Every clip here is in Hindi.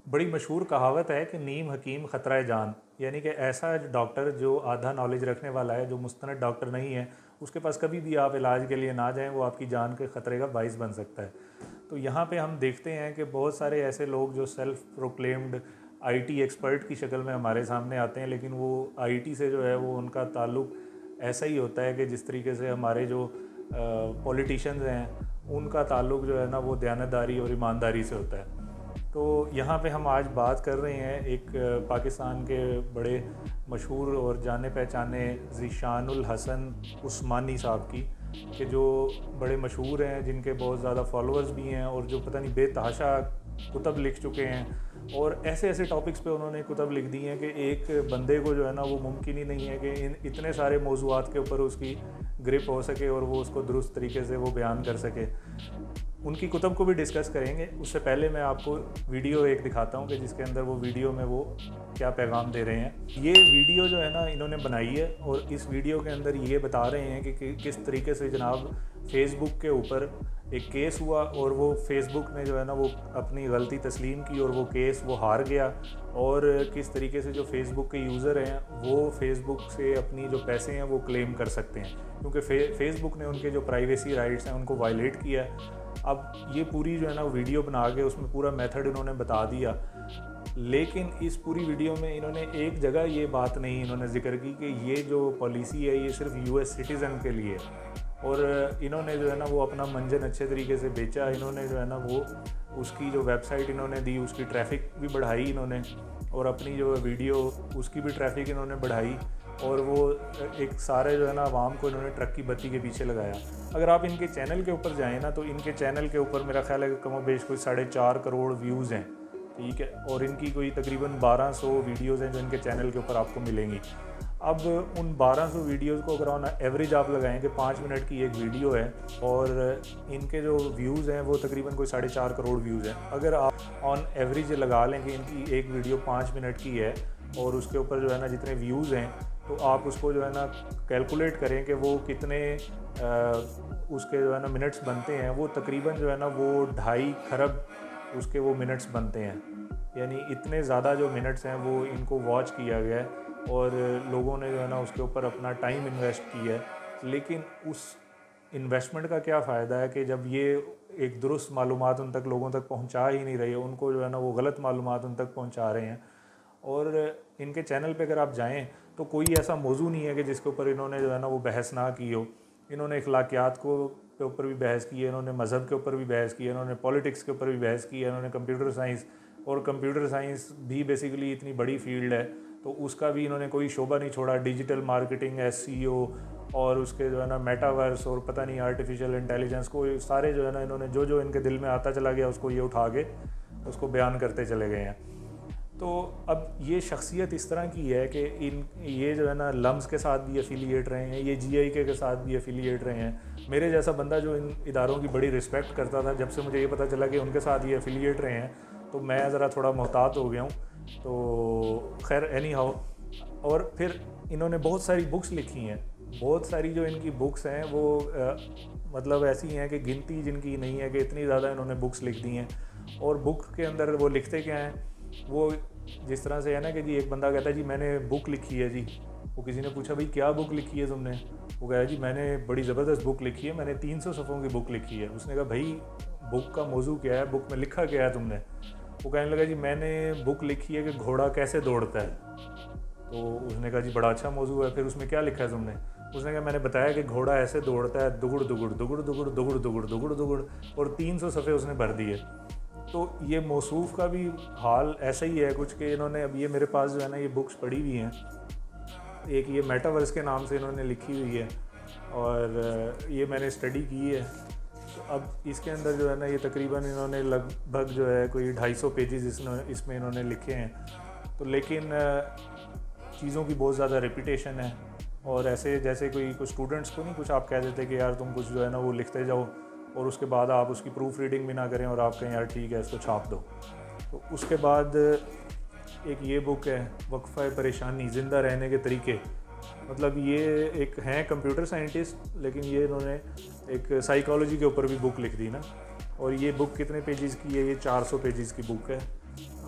बड़ी मशहूर कहावत है कि नीम हकीम ख़तरा जान, यानी कि ऐसा डॉक्टर जो आधा नॉलेज रखने वाला है, जो मुस्तनद डॉक्टर नहीं है, उसके पास कभी भी आप इलाज के लिए ना जाएं, वो आपकी जान के ख़तरे का बाइस बन सकता है। तो यहाँ पे हम देखते हैं कि बहुत सारे ऐसे लोग जो सेल्फ प्रोक्लेम्ड आईटी एक्सपर्ट की शक्ल में हमारे सामने आते हैं, लेकिन वो आईटी से जो है वो उनका ताल्लुक़ ऐसा ही होता है कि जिस तरीके से हमारे जो पॉलिटिशियंस हैं उनका ताल्लुक़ जो है ना वो दयानतदारी और ईमानदारी से होता है। तो यहाँ पे हम आज बात कर रहे हैं एक पाकिस्तान के बड़े मशहूर और जाने पहचाने ज़ीशानुल हसन उस्मानी साहब की, कि जो बड़े मशहूर हैं, जिनके बहुत ज़्यादा फॉलोअर्स भी हैं और जो पता नहीं बेतहाशा कुतब लिख चुके हैं। और ऐसे ऐसे टॉपिक्स पे उन्होंने कुतब लिख दी हैं कि एक बंदे को जो है ना वो मुमकिन ही नहीं है कि इतने सारे मौज़ूआत के ऊपर उसकी ग्रिप हो सके और वो उसको दुरुस्त तरीके से वो बयान कर सके। उनकी कुतब को भी डिस्कस करेंगे। उससे पहले मैं आपको वीडियो एक दिखाता हूँ कि जिसके अंदर वो वीडियो में वो क्या पैगाम दे रहे हैं। ये वीडियो जो है ना इन्होंने बनाई है और इस वीडियो के अंदर ये बता रहे हैं कि किस तरीके से जनाब फेसबुक के ऊपर एक केस हुआ और वो फेसबुक ने जो है ना वो अपनी गलती तस्लीम की और वो केस वो हार गया, और किस तरीके से जो फेसबुक के यूज़र हैं वो फेसबुक से अपनी जो पैसे हैं वो क्लेम कर सकते हैं, क्योंकि फेसबुक ने उनके जो प्राइवेसी राइट्स हैं उनको वायलेट किया है। अब ये पूरी जो है ना वीडियो बना के उसमें पूरा मेथड इन्होंने बता दिया, लेकिन इस पूरी वीडियो में इन्होंने एक जगह ये बात नहीं इन्होंने जिक्र की कि ये जो पॉलिसी है ये सिर्फ यूएस सिटीज़न के लिए, और इन्होंने जो है ना वो अपना मंजन अच्छे तरीके से बेचा। इन्होंने जो है ना वो उसकी जो वेबसाइट इन्होंने दी उसकी ट्रैफिक भी बढ़ाई इन्होंने, और अपनी जो वीडियो उसकी भी ट्रैफिक इन्होंने बढ़ाई, और वो एक सारे जो है ना आवाम को इन्होंने ट्रक की बत्ती के पीछे लगाया। अगर आप इनके चैनल के ऊपर जाएँ ना तो इनके चैनल के ऊपर मेरा ख्याल है कि कमोबेश कोई 4.5 करोड़ व्यूज़ हैं, ठीक है, और इनकी कोई तकरीबन 1200 वीडियोज़ हैं जो इनके चैनल के ऊपर आपको मिलेंगी। अब उन 1200 वीडियोज़ को अगर ऑन एवरेज आप लगाएं कि 5 मिनट की एक वीडियो है और इनके जो व्यूज़ हैं वो तकरीबन कोई 4.5 करोड़ व्यूज़ हैं। अगर आप ऑन एवरेज लगा लें कि इनकी एक वीडियो 5 मिनट की है और उसके ऊपर जो है ना जितने व्यूज़ हैं, तो आप उसको जो है ना कैलकुलेट करें कि वो कितने उसके जो है ना मिनट्स बनते हैं। वो तकरीबन जो है ना वो 2.5 खरब उसके वो मिनट्स बनते हैं, यानी इतने ज़्यादा जो मिनट्स हैं वो इनको वॉच किया गया है और लोगों ने जो है ना उसके ऊपर अपना टाइम इन्वेस्ट किया है। लेकिन उस इन्वेस्टमेंट का क्या फ़ायदा है कि जब ये एक दुरुस्त मालूमात उन तक लोगों तक पहुंचा ही नहीं रही है, उनको जो है ना वो गलत मालूमात उन तक पहुंचा रहे हैं। और इनके चैनल पे अगर आप जाएं तो कोई ऐसा मौजू नहीं है कि जिसके ऊपर इन्होंने जो है ना वो बहस ना की हो। इन्होंने अखलाकियात को के ऊपर भी बहस की है, इन्होंने मज़हब के ऊपर भी बहस की है, इन्होंने पॉलिटिक्स के ऊपर भी बहस की है, इन्होंने कंप्यूटर साइंस, और कंप्यूटर साइंस भी बेसिकली इतनी बड़ी फील्ड है तो उसका भी इन्होंने कोई शोबा नहीं छोड़ा। डिजिटल मार्केटिंग, एसईओ, और उसके जो है ना मेटावर्स, और पता नहीं आर्टिफिशियल इंटेलिजेंस को सारे जो है ना इन्होंने जो इनके दिल में आता चला गया उसको ये उठा के उसको बयान करते चले गए हैं। तो अब ये शख्सियत इस तरह की है कि ये जो है ना लम्स के साथ भी एफिलिएट रहे हैं, ये जीआईके के साथ भी एफिलिएट रहे हैं। मेरे जैसा बंदा जो इन इदारों की बड़ी रिस्पेक्ट करता था, जब से मुझे ये पता चला कि उनके साथ ये एफिलिएट रहे हैं तो मैं ज़रा थोड़ा मोहतात हो गया हूँ। तो खैर एनी हाउ, और फिर इन्होंने बहुत सारी बुक्स लिखी हैं। बहुत सारी जो इनकी बुक्स हैं वो मतलब ऐसी हैं कि गिनती जिनकी नहीं है कि इतनी ज़्यादा इन्होंने बुक्स लिख दी हैं। और बुक के अंदर वो लिखते क्या हैं, वो जिस तरह से है ना कि जी एक बंदा कहता है जी मैंने बुक लिखी है जी। वो किसी ने पूछा भाई क्या बुक लिखी है तुमने? वो कहा जी मैंने बड़ी ज़बरदस्त बुक लिखी है, मैंने 300 सफ़ों की बुक लिखी है। उसने कहा भाई बुक का मौजू क्या है, बुक में लिखा क्या है तुमने? वो कहने लगा जी मैंने बुक लिखी है कि घोड़ा कैसे दौड़ता है। तो उसने कहा जी बड़ा अच्छा मौजू है, फिर उसमें क्या लिखा है तुमने? उसने कहा मैंने बताया कि घोड़ा ऐसे दौड़ता है, दुगुड़ दुगुड़ दुगुड़ दुगुड़ दुगुड़ दुगुड़ दुगुड़ दुगुड़, और 300 सफ़े उसने भर दिए। तो ये मौसूफ़ का भी हाल ऐसा ही है कुछ कि इन्होंने अब ये मेरे पास जो है ना ये बुक्स पढ़ी हुई हैं। एक ये मेटावर्स के नाम से इन्होंने लिखी हुई है और ये मैंने स्टडी की है। तो अब इसके अंदर जो है ना ये तकरीबन इन्होंने लगभग जो है कोई 250 पेजेस इसमें इन्होंने लिखे हैं। तो लेकिन चीज़ों की बहुत ज़्यादा रेपुटेशन है, और ऐसे जैसे कोई कुछ स्टूडेंट्स को नहीं कुछ आप कह देते कि यार तुम कुछ जो है ना वो लिखते जाओ और उसके बाद आप उसकी प्रूफ रीडिंग भी ना करें और आप कहें यार ठीक है इसको छाप दो। तो उसके बाद एक ये बुक है वक्फ़ा परेशानी, ज़िंदा रहने के तरीके। मतलब ये एक हैं कंप्यूटर साइंटिस्ट, लेकिन ये इन्होंने एक साइकोलॉजी के ऊपर भी बुक लिख दी ना। और ये बुक कितने पेजेस की है? ये 400 पेजेस की बुक है।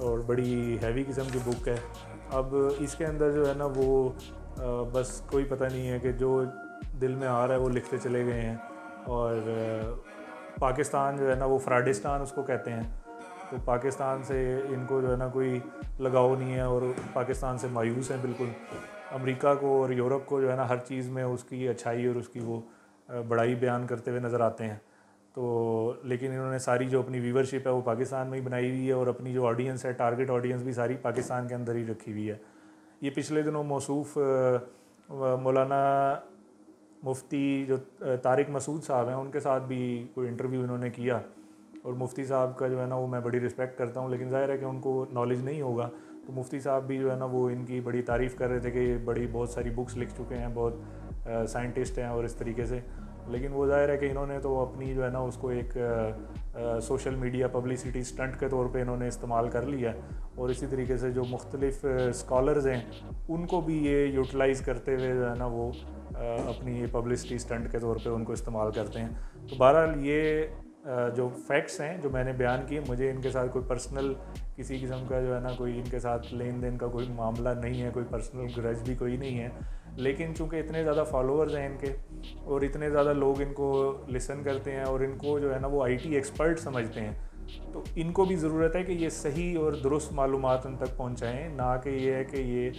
और बड़ी हैवी किस्म की बुक है। अब इसके अंदर जो है ना वो बस कोई पता नहीं है कि जो दिल में आ रहा है वो लिखते चले गए हैं। और पाकिस्तान जो है ना वो फ्राडिस्तान उसको कहते हैं, तो पाकिस्तान से इनको जो है ना कोई लगाव नहीं है और पाकिस्तान से मायूस हैं बिल्कुल। अमेरिका को और यूरोप को जो है ना हर चीज़ में उसकी अच्छाई और उसकी वो बड़ाई बयान करते हुए नज़र आते हैं। तो लेकिन इन्होंने सारी जो अपनी व्यूवरशिप है वो पाकिस्तान में ही बनाई हुई है और अपनी जो ऑडियंस है, टारगेट ऑडियंस भी सारी पाकिस्तान के अंदर ही रखी हुई है। ये पिछले दिनों मौसूफ़ मौलाना मुफ्ती जो तारिक मसूद साहब हैं उनके साथ भी कोई इंटरव्यू इन्होंने किया, और मुफ्ती साहब का जो है ना वो मैं बड़ी रिस्पेक्ट करता हूँ, लेकिन ज़ाहिर है कि उनको नॉलेज नहीं होगा। तो मुफ्ती साहब भी जो है ना वो इनकी बड़ी तारीफ़ कर रहे थे कि ये बहुत सारी बुक्स लिख चुके हैं, बहुत साइंटिस्ट हैं और इस तरीके से। लेकिन वो ज़ाहिर है कि इन्होंने तो अपनी जो है ना उसको एक सोशल मीडिया पब्लिसिटी स्टंट के तौर पे इन्होंने इस्तेमाल कर लिया। और इसी तरीके से जो मुख्तलिफ़ स्कॉलर्स हैं उनको भी ये यूटिलाइज़ करते हुए जो है ना वो अपनी पब्लिसिटी स्टंट के तौर पे उनको इस्तेमाल करते हैं। तो बहरहाल ये जो फैक्ट्स हैं जो मैंने बयान किए, मुझे इनके साथ कोई पर्सनल किसी किस्म का जो है ना कोई इनके साथ लेन देन का कोई मामला नहीं है, कोई पर्सनल ग्रज भी कोई नहीं है। लेकिन चूँकि इतने ज़्यादा फॉलोअर्स हैं इनके और इतने ज़्यादा लोग इनको लिसन करते हैं और इनको जो है ना वो आईटी एक्सपर्ट समझते हैं, तो इनको भी ज़रूरत है कि ये सही और दुरुस्त मालूमात उन तक पहुँचाएँ, ना कि ये है कि ये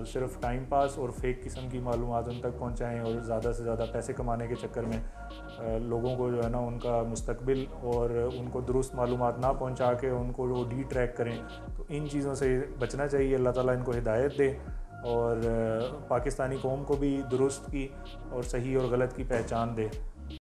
सिर्फ टाइम पास और फेक किस्म की मालूमात उन तक पहुँचाएँ और ज़्यादा से ज़्यादा पैसे कमाने के चक्कर में लोगों को जो है ना उनका मुस्तकबिल और उनको दुरुस्त मालूमात ना पहुँचा के उनको वो डी ट्रैक करें। तो इन चीज़ों से बचना चाहिए। अल्लाह ताला इनको हिदायत दे और पाकिस्तानी कौम को भी दुरुस्त की और सही और गलत की पहचान दे।